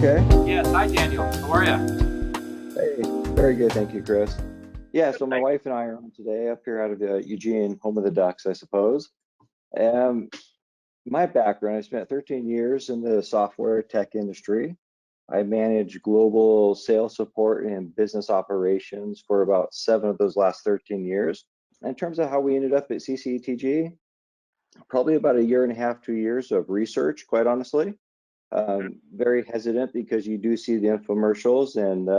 okay? Yes. Hi, Daniel. How are you? Hey, very good. Thank you, Chris. Yeah, so my wife and I are on today up here out of Eugene, home of the Ducks, I suppose. Um, my background, I spent 13 years in the software tech industry. I managed global sales support and business operations for about 7 of those last 13 years. In terms of how we ended up at CCTG, probably about a year and a half, 2 years of research, quite honestly. Very hesitant because you do see the infomercials and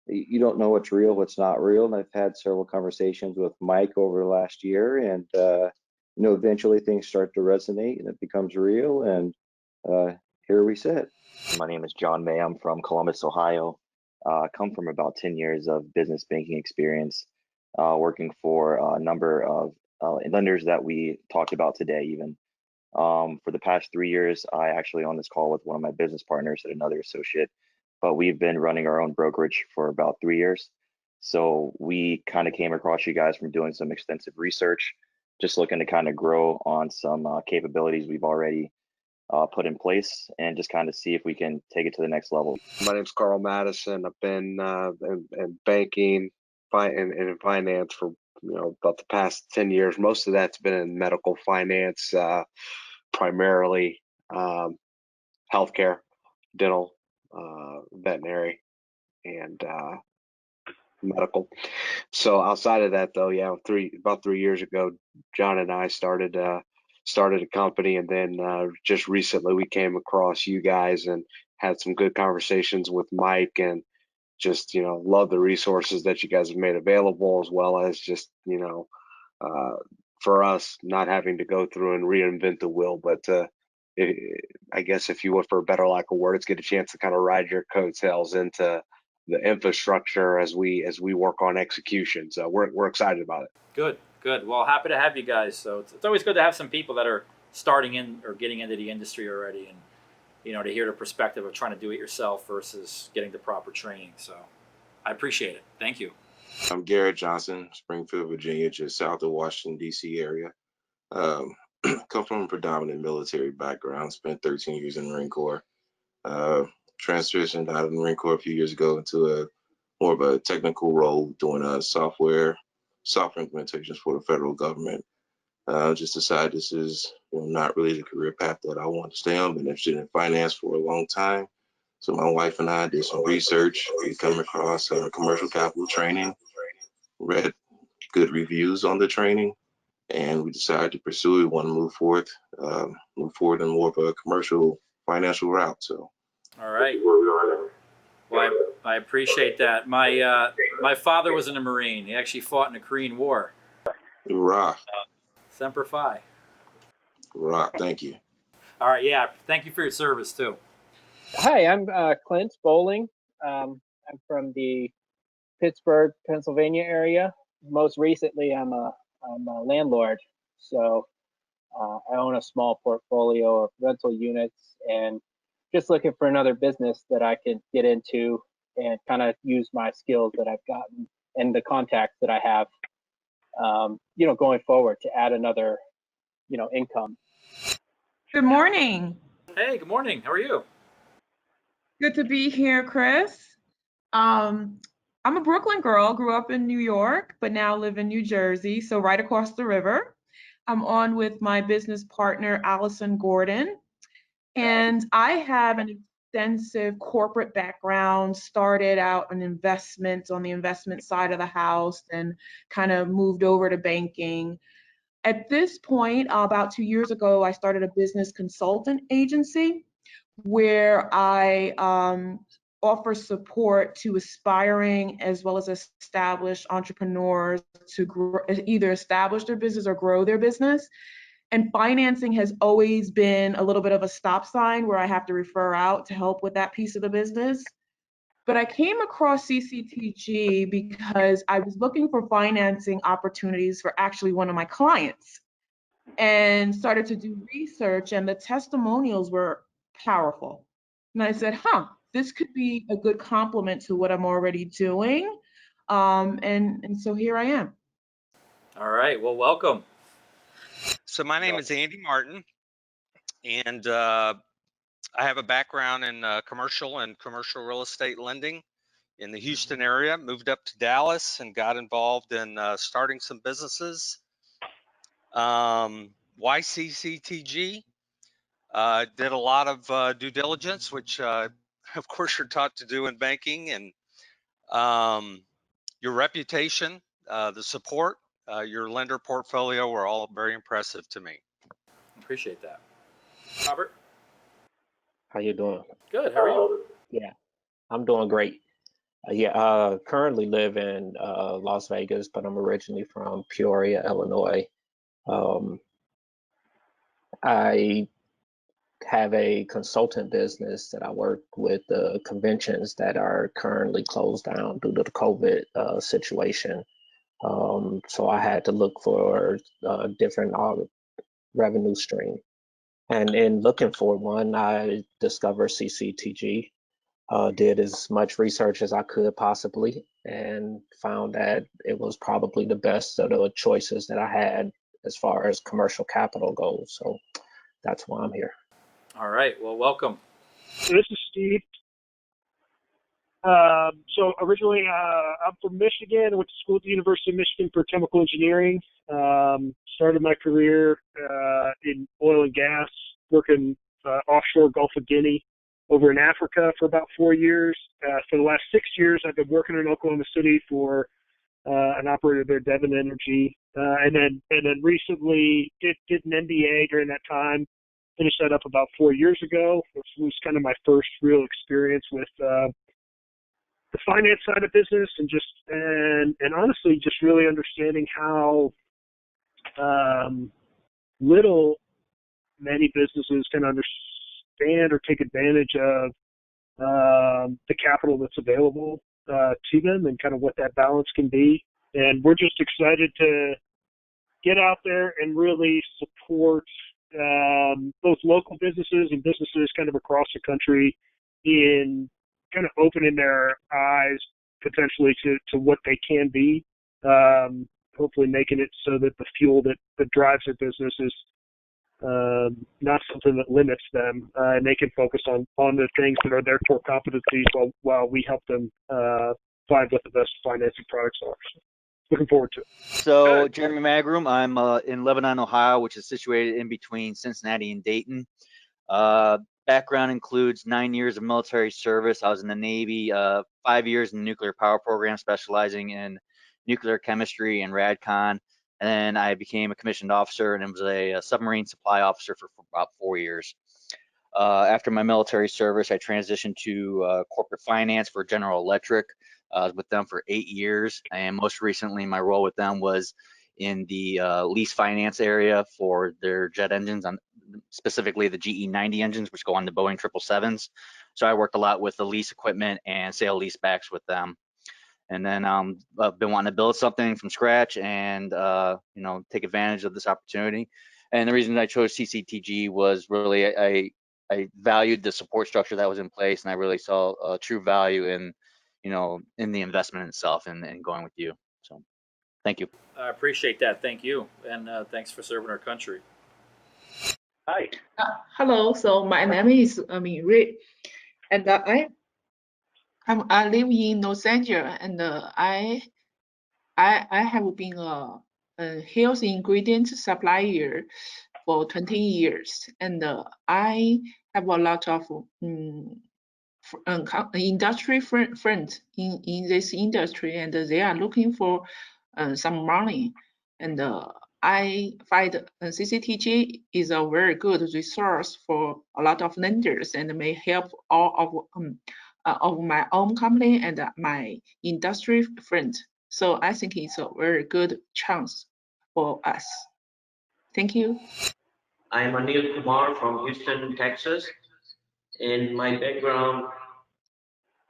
you don't know what's real, what's not real. And I've had several conversations with Mike over the last year, and eventually things start to resonate and it becomes real. And here we sit. My name is John May. I'm from Columbus, Ohio. Come from about 10 years of business banking experience, working for a number of lenders that we talked about today even. For the past 3 years, I actually on this call with one of my business partners and another associate, but we've been running our own brokerage for about 3 years. So we kind of came across you guys from doing some extensive research, just looking to kind of grow on some capabilities we've already put in place and just kind of see if we can take it to the next level. My name's Carl Madison. I've been in banking and in finance for about the past 10 years. Most of that's been in medical finance, primarily healthcare, dental, veterinary, and medical. So outside of that, though, yeah, about 3 years ago, John and I started a company, and then just recently we came across you guys and had some good conversations with Mike, and just love the resources that you guys have made available, as well as just for us not having to go through and reinvent the wheel, but I guess if you would, for a better lack of words, get a chance to kind of ride your coattails into the infrastructure as we work on execution. So we're excited about it. Good. Well, happy to have you guys. So it's always good to have some people that are starting in or getting into the industry already, and to hear the perspective of trying to do it yourself versus getting the proper training. So I appreciate it. Thank you. I'm Garrett Johnson, Springfield, Virginia, just south of Washington, D.C. area. Come from a predominant military background, spent 13 years in the Marine Corps. Transitioned out of the Marine Corps a few years ago into a more of a technical role doing software implementations for the federal government. Just decided this is not really the career path that I want to stay on. Been interested in finance for a long time. So my wife and I did some research. We come across commercial capital training, read good reviews on the training, and we decided to pursue it. We want to move forward in more of a commercial financial route. So, all right. Well, I appreciate that. My father was in the Marine. He actually fought in the Korean War. Hoorah. Semper Fi. Hoorah. Thank you. All right. Yeah. Thank you for your service too. Hi, I'm Clint Bowling. I'm from the Pittsburgh, Pennsylvania area. Most recently, I'm a landlord. So I own a small portfolio of rental units, and just looking for another business that I can get into and kind of use my skills that I've gotten and the contacts that I have, going forward to add another, income. Good morning. Hey, good morning. How are you? Good to be here, Chris. I'm a Brooklyn girl, grew up in New York, but now live in New Jersey, so right across the river. I'm on with my business partner, Allison Gordon, and I have an extensive corporate background, started out in investments on the investment side of the house and kind of moved over to banking. At this point, about 2 years ago, I started a business consultant agency where I offer support to aspiring as well as established entrepreneurs to either establish their business or grow their business. And financing has always been a little bit of a stop sign where I have to refer out to help with that piece of the business. But I came across CCTG because I was looking for financing opportunities for actually one of my clients and started to do research, and the testimonials were powerful. And I said, this could be a good complement to what I'm already doing. And so here I am. All right. Well, welcome. So my name is Andy Martin, and I have a background in commercial real estate lending in the Houston area. Moved up to Dallas and got involved in starting some businesses. Why CCTG? Did a lot of due diligence, which of course you're taught to do in banking, and your reputation, the support, your lender portfolio were all very impressive to me. Appreciate that. Robert? How you doing? Good. How are you? Yeah, I'm doing great. Currently live in Las Vegas, but I'm originally from Peoria, Illinois. I have a consultant business that I work with conventions that are currently closed down due to the COVID situation. So I had to look for a different revenue stream. And in looking for one, I discovered CCTG. Did as much research as I could possibly and found that it was probably the best of the choices that I had as far as commercial capital goes. So that's why I'm here. All right. Well, welcome. This is Steve. So originally, I'm from Michigan. I went to school at the University of Michigan for chemical engineering. Started my career in oil and gas, working offshore Gulf of Guinea, over in Africa for about 4 years. For the last 6 years, I've been working in Oklahoma City for an operator there, Devon Energy, and then recently did an MBA during that time. Finished that up about 4 years ago, which was kind of my first real experience with the finance side of business, and honestly just really understanding how little many businesses can understand or take advantage of the capital that's available to them, and kind of what that balance can be. And we're just excited to get out there and really support both local businesses and businesses kind of across the country in kind of opening their eyes potentially to what they can be, hopefully making it so that the fuel that drives their business is not something that limits them, and they can focus on the things that are their core competencies while we help them find what the best financing products are. So, looking forward to it. So, Jeremy Magrum, I'm in Lebanon, Ohio, which is situated in between Cincinnati and Dayton. Background includes 9 years of military service. I was in the Navy, 5 years in the nuclear power program, specializing in nuclear chemistry and RADCON. And then I became a commissioned officer and was a submarine supply officer for about 4 years. After my military service, I transitioned to corporate finance for General Electric. I was with them for 8 years, and most recently my role with them was in the lease finance area for their jet engines, specifically the GE 90 engines, which go on the Boeing 777s. So I worked a lot with the lease equipment and sale leasebacks with them. And then I've been wanting to build something from scratch and take advantage of this opportunity. And the reason I chose CCTG was really I valued the support structure that was in place, and I really saw a true value in the investment itself and going with you. So thank you. I appreciate that. Thank you. And thanks for serving our country. Hi. Hello. So my name is Ray, and I live in Los Angeles, and I have been a health ingredient supplier for 20 years, and I have a lot of industry friends in this industry, and they are looking for some money, and I find CCTG is a very good resource for a lot of lenders and may help all of my own company and my industry friends. So I think it's a very good chance for us. Thank you. I'm Anil Kumar from Houston, Texas. In my background,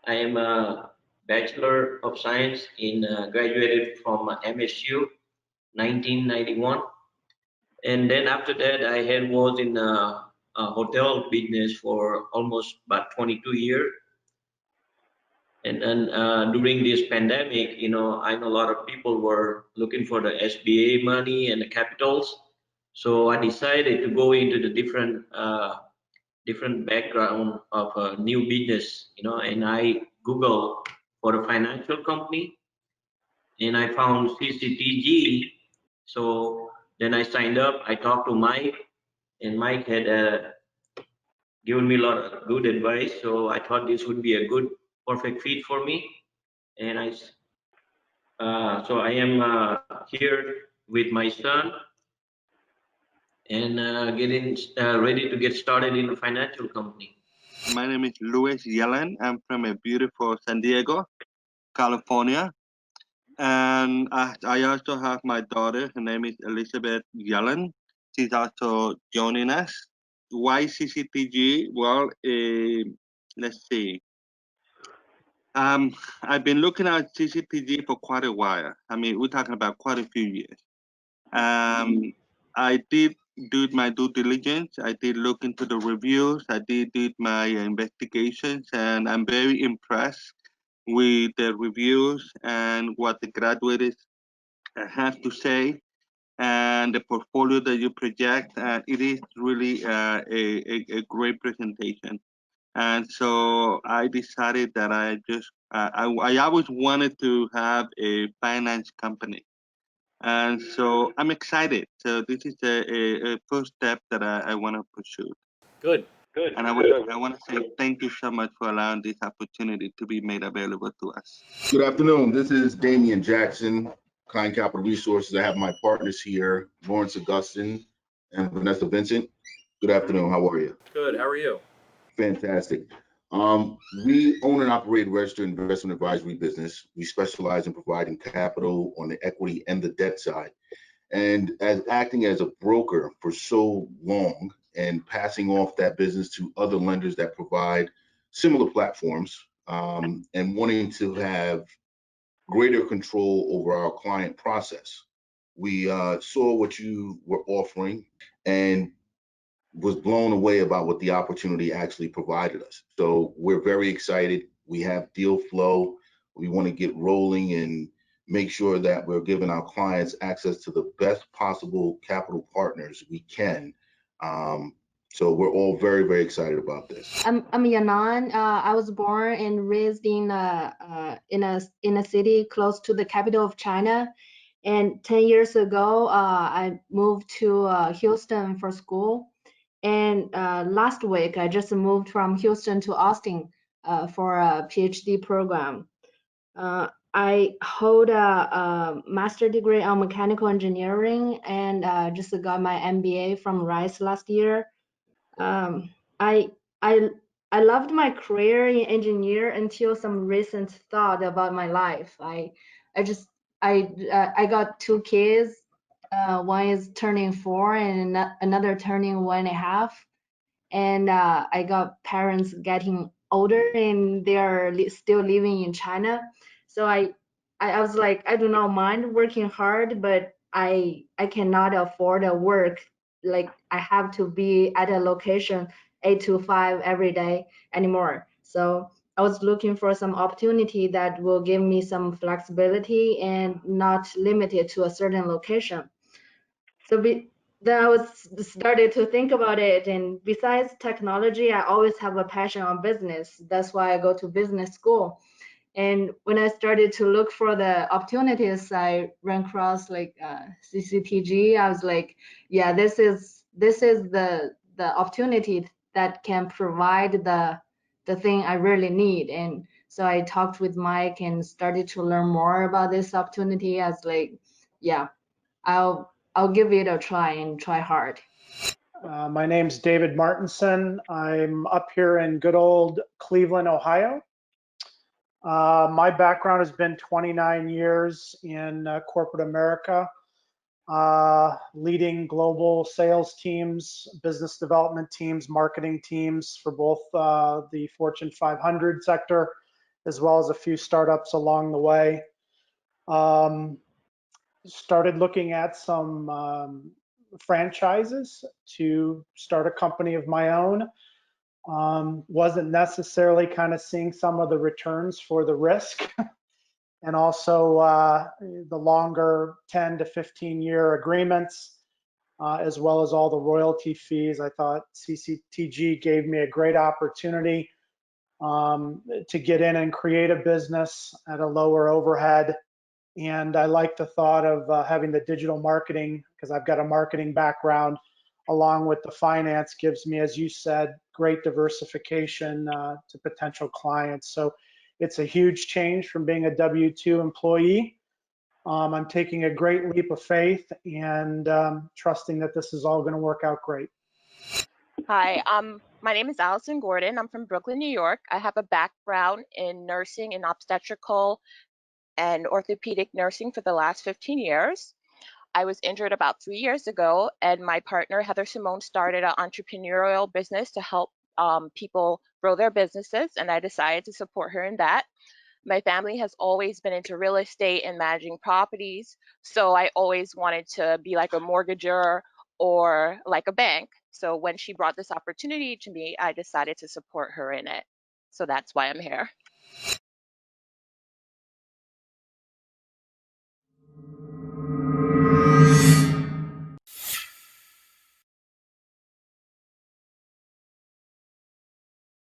I am a Bachelor of Science graduated from MSU, 1991. And then after that, I was in a hotel business for almost about 22 years. And then during this pandemic, I know a lot of people were looking for the SBA money and the capitals. So I decided to go into the different different background of a new business, and I Google for a financial company, and I found CCTG. So then I signed up. I talked to Mike, and Mike had given me a lot of good advice. So I thought this would be a good, perfect fit for me. And so I am here with my son and getting ready to get started in a financial company. My name is Luis Yellen. I'm from a beautiful San Diego, California. And I also have my daughter. Her name is Elizabeth Yellen. She's also joining us. Why CCTG? Well, let's see. I've been looking at CCTG for quite a while. I mean, we're talking about quite a few years. I did do my due diligence. I did look into the reviews. I did my investigations, and I'm very impressed with the reviews and what the graduates have to say and the portfolio that you project. It is really a great presentation. And so I decided that I always wanted to have a finance company. And so I'm excited. So this is a first step that I want to pursue. Good. And I want to say thank you so much for allowing this opportunity to be made available to us. Good afternoon. This is Damian Jackson, Kind Capital Resources. I have my partners here, Lawrence Augustin and Vanessa Vincent. Good afternoon. How are you? Good. How are you? Fantastic. We own and operate a registered investment advisory business. We specialize in providing capital on the equity and the debt side. And as acting as a broker for so long and passing off that business to other lenders that provide similar platforms, and wanting to have greater control over our client process, we saw what you were offering and was blown away about what the opportunity actually provided us. So we're very excited. We have deal flow. We want to get rolling and make sure that we're giving our clients access to the best possible capital partners we can. So we're all very, very excited about this. I'm Yanan. I was born and raised in a city close to the capital of China. And 10 years ago, I moved to Houston for school. And last week, I just moved from Houston to Austin for a PhD program. I hold a master's degree on mechanical engineering and just got my MBA from Rice last year. I loved my career in engineer until some recent thought about my life. I got two kids. One is turning 4 and another turning 1.5. And I got parents getting older and they are still living in China. So I was like, I do not mind working hard, but I cannot afford a work like I have to be at a location 8 to 5 every day anymore. So I was looking for some opportunity that will give me some flexibility and not limited to a certain location. So then I was started to think about it. And besides technology, I always have a passion on business. That's why I go to business school. And when I started to look for the opportunities, I ran across like CCTG. I was like, yeah, this is the opportunity that can provide the thing I really need. And so I talked with Mike and started to learn more about this opportunity. I was like, yeah, I'll give it a try and try hard. My name's David Martinson. I'm up here in good old Cleveland, Ohio. My background has been 29 years in corporate America, leading global sales teams, business development teams, marketing teams for both the Fortune 500 sector, as well as a few startups along the way. Started looking at some franchises to start a company of my own. Wasn't necessarily kind of seeing some of the returns for the risk and also the longer 10 to 15 year agreements as well as all the royalty fees. I thought CCTG gave me a great opportunity to get in and create a business at a lower overhead. And I like the thought of having the digital marketing, because I've got a marketing background, along with the finance gives me, as you said, great diversification to potential clients. So it's a huge change from being a W-2 employee. I'm taking a great leap of faith and trusting that this is all going to work out great. Hi, my name is Allison Gordon. I'm from Brooklyn, New York. I have a background in nursing and obstetrical and orthopedic nursing for the last 15 years. I was injured about 3 years ago, and my partner, Heather Simone, started an entrepreneurial business to help people grow their businesses, and I decided to support her in that. My family has always been into real estate and managing properties, so I always wanted to be like a mortgager or like a bank. So when she brought this opportunity to me, I decided to support her in it. So that's why I'm here.